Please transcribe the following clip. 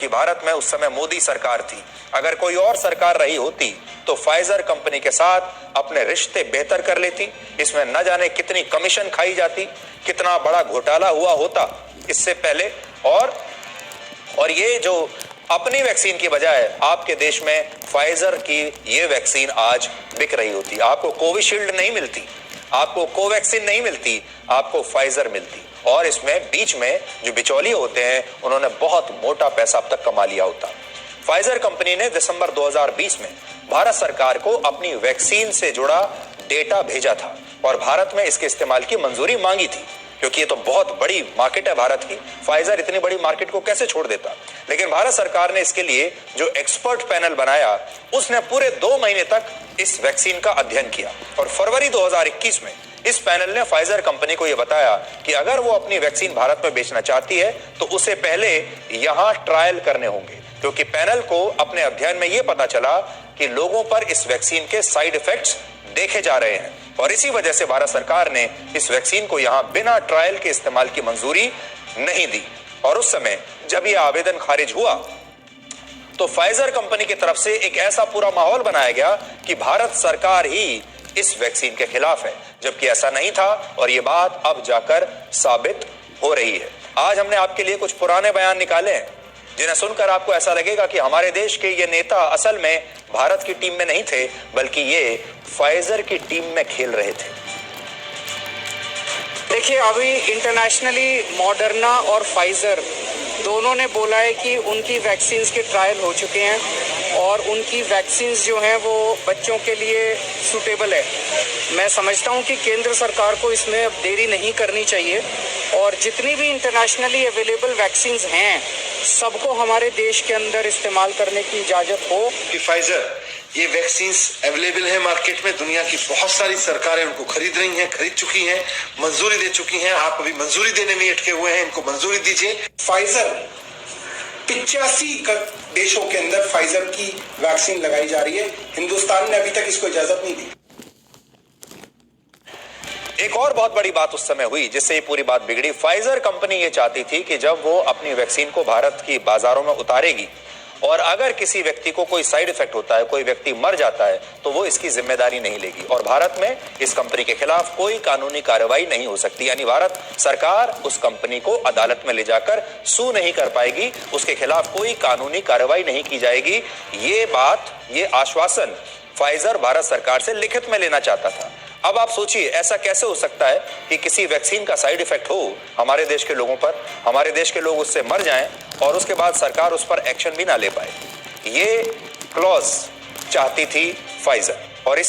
कि भारत में उस समय मोदी सरकार थी। अगर कोई और सरकार रही होती तो फाइजर कंपनी के साथ अपने रिश्ते बेहतर कर लेती। इसमें न जाने कितनी कमीशन खाई जाती, कितना बड़ा घोटाला हुआ होता इससे पहले। और ये जो अपनी वैक्सीन की बजाय आपके देश में फाइजर की ये वैक्सीन आज बिक रही होती। आपको कोविशील्ड नहीं मिलती, आपको कोवैक्सीन नहीं मिलती, आपको फाइजर मिलती। और इसमें बीच में जो बिचौलिए होते हैं उन्होंने बहुत मोटा पैसा अब तक कमा लिया होता। फाइजर कंपनी ने दिसंबर 2020 में भारत सरकार को अपनी वैक्सीन से जुड़ा डेटा भेजा था और भारत में इसके इस्तेमाल की मंजूरी मांगी थी, क्योंकि ये तो बहुत बड़ी मार्केट है भारत की। फाइजर इतनी बड़ी मार्केट को कैसे छोड़ देता। लेकिन भारत सरकार ने इसके लिए जो एक्सपर्ट पैनल बनाया उसने पूरे 2 महीने तक इस वैक्सीन का अध्ययन किया और फरवरी 2021 में इस पैनल ने फाइजर कंपनी को यह बताया कि अगर वो अपनी वैक्सीन भारत में बेचना चाहती है तो उसे पहले यहां ट्रायल करने होंगे, क्योंकि पैनल को अपने अध्ययन में यह पता चला कि लोगों पर इस वैक्सीन के साइड इफेक्ट्स देखे जा रहे हैं। और इसी वजह से भारत सरकार ने इस वैक्सीन को यहां बिना ट्रायल के इस्तेमाल की मंजूरी नहीं दी। और उस समय जब यह आवेदन खारिज हुआ तो फाइजर कंपनी की तरफ से एक ऐसा पूरा माहौल बनाया गया कि भारत सरकार ही इस वैक्सीन के खिलाफ है, जबकि ऐसा नहीं था। और यह बात अब जाकर साबित हो रही है। आज हमने आपके लिए कुछ पुराने बयान निकाले हैं जिन्हें सुनकर आपको ऐसा लगेगा कि हमारे देश के ये नेता असल में भारत की टीम में नहीं थे, बल्कि ये फाइजर की टीम में खेल रहे थे। देखिए, अभी इंटरनेशनली मॉडर्ना और फाइजर दोनों ने बोला है कि उनकी वैक्सीन्स के ट्रायल हो चुके हैं और उनकी वैक्सीन्स जो हैं वो बच्चों के लिए सूटेबल है। मैं समझता हूं कि केंद्र सरकार को इसमें अब देरी नहीं करनी चाहिए और जितनी भी इंटरनेशनली अवेलेबल वैक्सीन्स हैं सबको हमारे देश के अंदर इस्तेमाल करने की इजाज़त हो। कि फाइजर ये वैक्सीन्स अवेलेबल है मार्केट में, दुनिया की बहुत सारी सरकारें उनको खरीद रही हैं, खरीद चुकी हैं, मंजूरी दे चुकी हैं। आप अभी मंजूरी देने में अटके हुए हैं, इनको मंजूरी दीजिए। फाइजर 85 देशों के अंदर फाइजर की वैक्सीन लगाई जा रही है। हिंदुस्तान ने अभी तक इसको इजाजत नहीं दी। एक और बहुत बड़ी बात उस समय हुई जिससे ये पूरी बात बिगड़ी। फाइजर कंपनी ये चाहती थी कि जब वो अपनी वैक्सीन को भारत की बाजारों में उतारेगी और अगर किसी व्यक्ति को कोई साइड इफेक्ट होता है, कोई व्यक्ति मर जाता है, तो वो इसकी जिम्मेदारी नहीं लेगी और भारत में इस कंपनी के खिलाफ कोई कानूनी कार्रवाई नहीं हो सकती। यानी भारत सरकार उस कंपनी को अदालत में ले जाकर सू नहीं कर पाएगी, उसके खिलाफ कोई कानूनी कार्रवाई नहीं की जाएगी। ये आश्वासन फाइजर भारत सरकार से लिखित में लेना चाहता था। अब आप सोचिए, ऐसा कैसे हो सकता है कि किसी वैक्सीन का साइड इफेक्ट हो हमारे देश के लोगों पर, हमारे देश के लोग उससे मर जाएं और उसके बाद सरकार उस पर एक्शन भी ना ले पाए। ये क्लॉज चाहती थी फाइजर और इसी